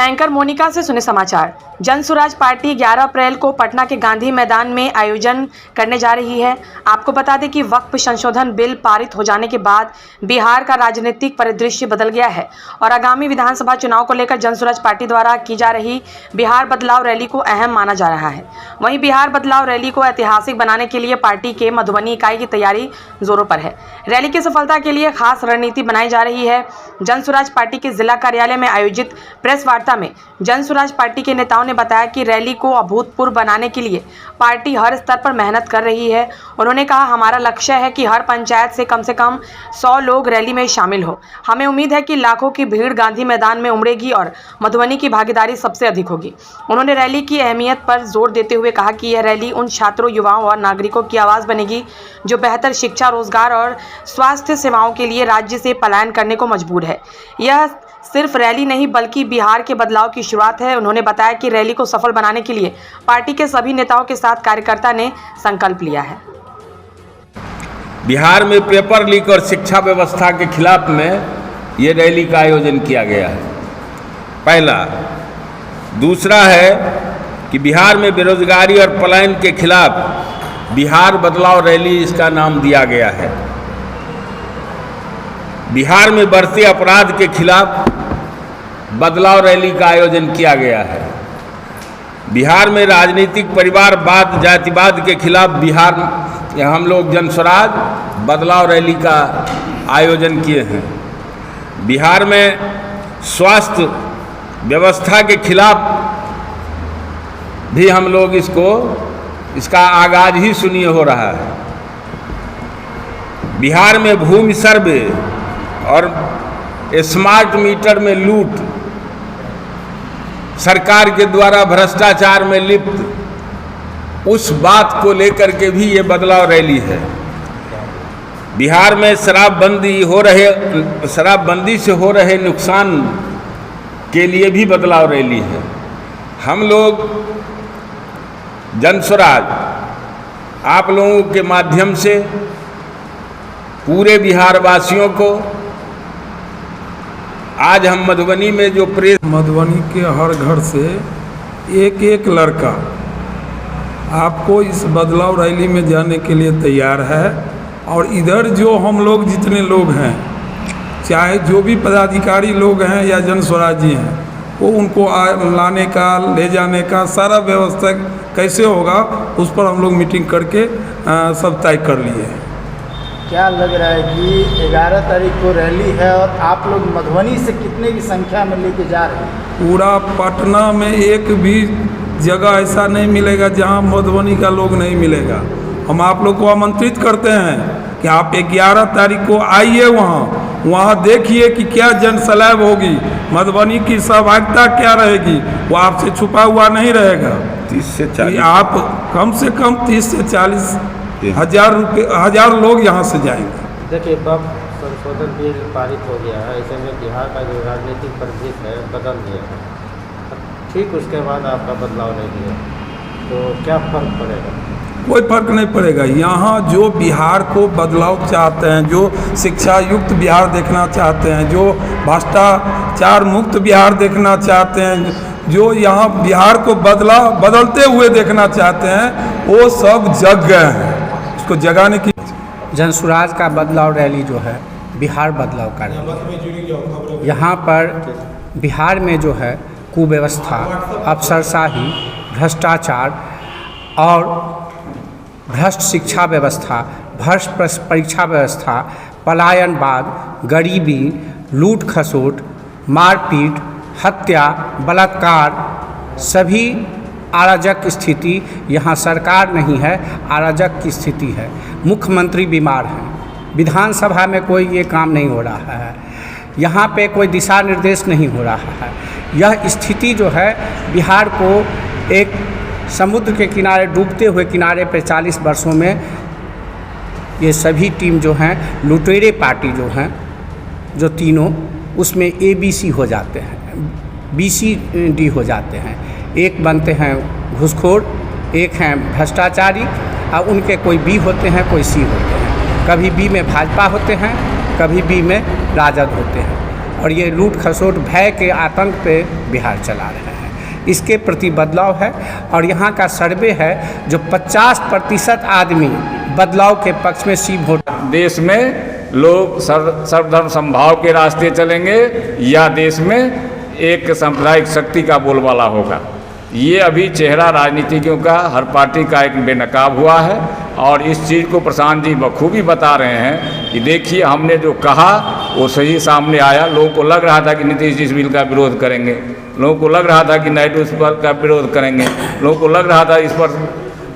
Anchor Monika से सुने समाचार। जन स्वराज पार्टी 11 अप्रैल को पटना के गांधी मैदान में आयोजन करने जा रही है। आपको बता दें कि वक्फ संशोधन बिल पारित हो जाने के बाद बिहार का राजनीतिक परिदृश्य बदल गया है और आगामी विधानसभा चुनाव को लेकर जन स्वराज पार्टी द्वारा की जा रही बिहार बदलाव रैली को अहम माना जा रहा है। वहीं बिहार बदलाव रैली को ऐतिहासिक बनाने के लिए पार्टी के मधुबनी इकाई की तैयारी जोरों पर है। रैली की सफलता के लिए खास रणनीति बनाई जा रही है। जन स्वराज पार्टी के जिला कार्यालय में आयोजित प्रेस वार्ता में जन स्वराज पार्टी के नेताओं ने बताया कि रैली को अभूतपूर्व बनाने के लिए पार्टी हर स्तर पर मेहनत कर रही है। उन्होंने कहा, हमारा लक्ष्य है कि हर पंचायत से कम 100 लोग रैली में शामिल हो। हमें उम्मीद है कि लाखों की भीड़ गांधी मैदान में उमड़ेगी और मधुबनी की भागीदारी सबसे अधिक होगी। उन्होंने रैली की अहमियत पर जोर देते हुए कहा कि यह रैली उन छात्रों, युवाओं और नागरिकों की आवाज़ बनेगी जो बेहतर शिक्षा, रोजगार और स्वास्थ्य सेवाओं के लिए राज्य से पलायन करने को मजबूर है। यह सिर्फ रैली नहीं बल्कि बिहार के बदलाव की शुरुआत है। उन्होंने बताया कि रैली को सफल बनाने के लिए पार्टी के सभी नेताओं के साथ कार्यकर्ता ने संकल्प लिया है। बिहार में पेपर लीक और शिक्षा व्यवस्था के खिलाफ में ये रैली का आयोजन किया गया है। पहला। दूसरा है कि बिहार में बेरोजगारी और पलायन के खिलाफ बिहार बदलाव रैली इसका नाम दिया गया है। बिहार में बढ़ते अपराध के खिलाफ बदलाव रैली का आयोजन किया गया है। बिहार में राजनीतिक परिवारवाद, जातिवाद के खिलाफ बिहार हम लोग जन स्वराज बदलाव रैली का आयोजन किए हैं। बिहार में स्वास्थ्य व्यवस्था के खिलाफ भी हम लोग इसका आगाज ही सुनिए हो रहा है। बिहार में भूमि सर्वे और स्मार्ट मीटर में लूट, सरकार के द्वारा भ्रष्टाचार में लिप्त, उस बात को लेकर के भी ये बदलाव रैली है। बिहार में शराबबंदी से हो रहे नुकसान के लिए भी बदलाव रैली है। हम लोग जन स्वराज आप लोगों के माध्यम से पूरे बिहार वासियों को आज हम मधुबनी में जो प्रेस मधुबनी के हर घर से एक लड़का आपको इस बदलाव रैली में जाने के लिए तैयार है। और इधर जो हम लोग जितने लोग हैं, चाहे जो भी पदाधिकारी लोग हैं या जन स्वराजी हैं, वो उनको लाने का, ले जाने का सारा व्यवस्था कैसे होगा उस पर हम लोग मीटिंग करके सब तय कर लिए हैं। क्या लग रहा है कि 11 तारीख को रैली है और आप लोग मधुबनी से कितने की संख्या में लेके जा रहे हैं? पूरा पटना में एक भी जगह ऐसा नहीं मिलेगा जहां मधुबनी का लोग नहीं मिलेगा। हम आप लोग को आमंत्रित करते हैं कि आप 11 तारीख को आइए, वहाँ देखिए कि क्या जनसैलाब होगी, मधुबनी की सहभागिता क्या रहेगी, वो आपसे छुपा हुआ नहीं रहेगा। 30 से 40 आप कम से कम 30 से 40 हजार लोग यहाँ से जाएंगे। देखिए, वक्फ संशोधन बिल पारित हो गया है, ऐसे में बिहार का जो राजनीतिक परिदृश्य है बदल गया है। ठीक उसके बाद आपका बदलाव नहीं है, तो क्या फर्क पड़ेगा? कोई फर्क नहीं पड़ेगा। यहाँ जो बिहार को बदलाव चाहते हैं, जो शिक्षा युक्त बिहार देखना चाहते हैं, जो भ्रष्टाचार मुक्त बिहार देखना चाहते हैं, जो यहाँ बिहार को बदलते हुए देखना चाहते हैं, वो सब जग गए हैं। उसको जगाने की जन स्वराज का बदलाव रैली जो है बिहार बदलाव का रैली। यहाँ पर बिहार में जो है कुव्यवस्था, अफसरशाही, भ्रष्टाचार और भ्रष्ट शिक्षा व्यवस्था, भ्रष्ट परीक्षा व्यवस्था, पलायनवाद, गरीबी, लूट खसोट, मारपीट, हत्या, बलात्कार, सभी अराजक स्थिति। यहाँ सरकार नहीं है, अराजक की स्थिति है। मुख्यमंत्री बीमार हैं, विधानसभा में कोई ये काम नहीं हो रहा है, यहाँ पे कोई दिशा निर्देश नहीं हो रहा है। यह स्थिति जो है बिहार को एक समुद्र के किनारे, डूबते हुए किनारे पे 40 वर्षों में ये सभी टीम जो हैं, लुटेरे पार्टी जो हैं, जो तीनों, उसमें ABC हो जाते हैं, BCD हो जाते हैं। एक बनते हैं घूसखोर, एक हैं भ्रष्टाचारी, और उनके कोई B होते हैं, कोई C होते हैं। कभी B में भाजपा होते हैं, कभी B में राजद होते हैं। और ये लूट खसोट भय के आतंक पे बिहार चला रहे हैं। इसके प्रति बदलाव है और यहाँ का सर्वे है जो 50% आदमी बदलाव के पक्ष में सी वोट। देश में लोग सर्वधर्म समभाव के रास्ते चलेंगे या देश में एक सांप्रदायिक शक्ति का बोलबाला होगा। ये अभी चेहरा राजनीतिज्ञों का, हर पार्टी का एक बेनकाब हुआ है और इस चीज़ को प्रशांत जी बखूबी बता रहे हैं कि देखिए हमने जो कहा वो सही सामने आया। लोगों को लग रहा था कि नीतीश जी इस बिल का विरोध करेंगे, लोगों को लग रहा था कि नायडू इस पर का विरोध करेंगे, लोगों को लग रहा था इस पर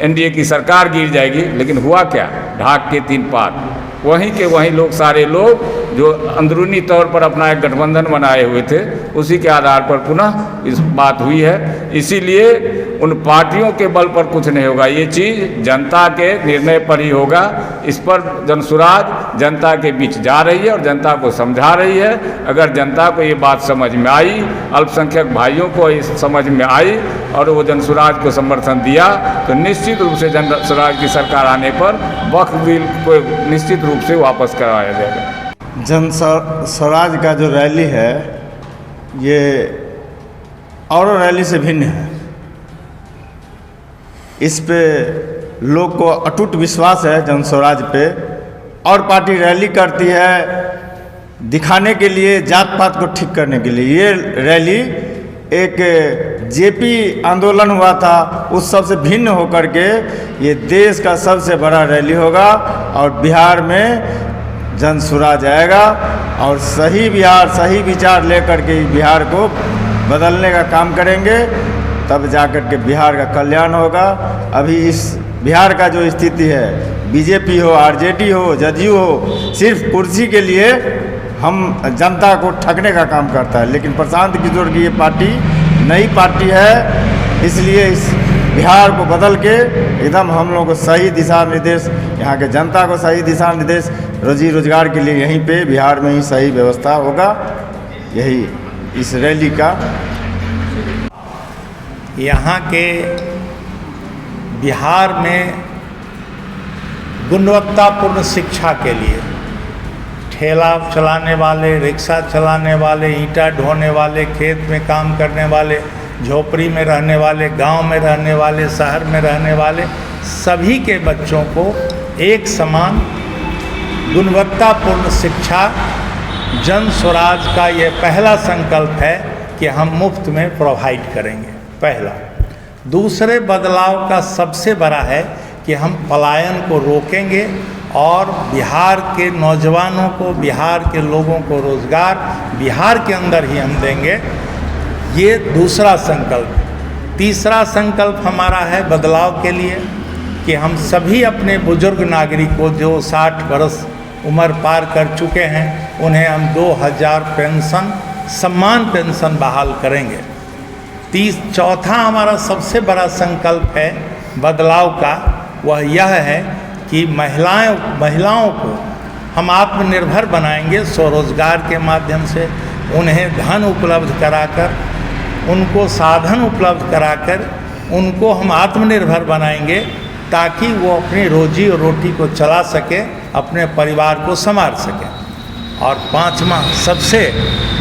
एनडीए की सरकार गिर जाएगी, लेकिन हुआ क्या? ढाक के 3 पार। वहीं के वहीं लोग, सारे लोग जो अंदरूनी तौर पर अपना एक गठबंधन बनाए हुए थे, उसी के आधार पर पुनः इस बात हुई है। इसीलिए उन पार्टियों के बल पर कुछ नहीं होगा, ये चीज़ जनता के निर्णय पर ही होगा। इस पर जनसुराज जनता के बीच जा रही है और जनता को समझा रही है। अगर जनता को ये बात समझ में आई, अल्पसंख्यक भाइयों को इस समझ में आई और वो जनसुराज को समर्थन दिया, तो निश्चित रूप से जनसुराज की सरकार आने पर वक्फ बिल को निश्चित रूप से वापस करवाया जाएगा। जन स्वराज का जो रैली है ये और रैली से भिन्न है। इस पे लोग को अटूट विश्वास है जन स्वराज पे। और पार्टी रैली करती है दिखाने के लिए, जात पात को ठीक करने के लिए। ये रैली एक जेपी आंदोलन हुआ था उस सब से भिन्न होकर के ये देश का सबसे बड़ा रैली होगा और बिहार में जन स्वराज आएगा और सही बिहार, सही विचार लेकर के बिहार को बदलने का काम करेंगे, तब जाकर के बिहार का कल्याण होगा। अभी इस बिहार का जो स्थिति है, बीजेपी हो, आरजेडी हो, जदयू हो, सिर्फ कुर्सी के लिए हम जनता को ठगने का काम करता है। लेकिन प्रशांत किशोर की ये पार्टी नई पार्टी है, इसलिए इस बिहार को बदल के एकदम हम लोगों को सही दिशा निर्देश, यहाँ के जनता को सही दिशा निर्देश, रोजी रोजगार के लिए यहीं पे बिहार में ही सही व्यवस्था होगा। यही इस रैली का। यहाँ के बिहार में गुणवत्तापूर्ण शिक्षा के लिए ठेला चलाने वाले, रिक्शा चलाने वाले, ईंटा ढोने वाले, खेत में काम करने वाले, झोपड़ी में रहने वाले, गांव में रहने वाले, शहर में रहने वाले सभी के बच्चों को एक समान गुणवत्तापूर्ण शिक्षा जन स्वराज का ये पहला संकल्प है कि हम मुफ्त में प्रोवाइड करेंगे। पहला। दूसरे बदलाव का सबसे बड़ा है कि हम पलायन को रोकेंगे और बिहार के नौजवानों को, बिहार के लोगों को रोज़गार बिहार के अंदर ही हम देंगे। ये दूसरा संकल्प। तीसरा संकल्प हमारा है बदलाव के लिए कि हम सभी अपने बुजुर्ग नागरिकों जो 60 वर्ष उम्र पार कर चुके हैं उन्हें हम 2000 पेंशन, सम्मान पेंशन बहाल करेंगे। चौथा हमारा सबसे बड़ा संकल्प है बदलाव का, वह यह है कि महिलाओं को हम आत्मनिर्भर बनाएंगे। स्वरोजगार के माध्यम से उन्हें धन उपलब्ध कराकर, उनको साधन उपलब्ध कराकर उनको हम आत्मनिर्भर बनाएंगे ताकि वो अपनी रोजी और रोटी को चला सके, अपने परिवार को संभाल सके। और पांचवा सबसे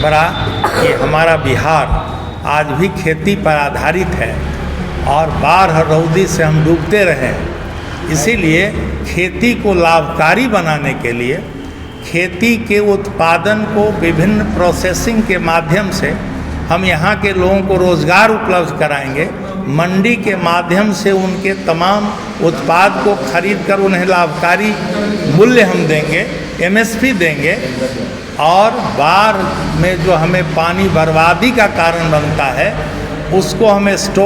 बड़ा कि हमारा बिहार आज भी खेती पर आधारित है और बाढ़ रौदी से हम डूबते रहे। इसीलिए खेती को लाभकारी बनाने के लिए खेती के उत्पादन को विभिन्न प्रोसेसिंग के माध्यम से हम यहाँ के लोगों को रोज़गार उपलब्ध कराएंगे। मंडी के माध्यम से उनके तमाम उत्पाद को खरीद कर उन्हें लाभकारी मूल्य हम देंगे, एमएसपी देंगे। और बाढ़ में जो हमें पानी बर्बादी का कारण बनता है उसको हमें स्टोर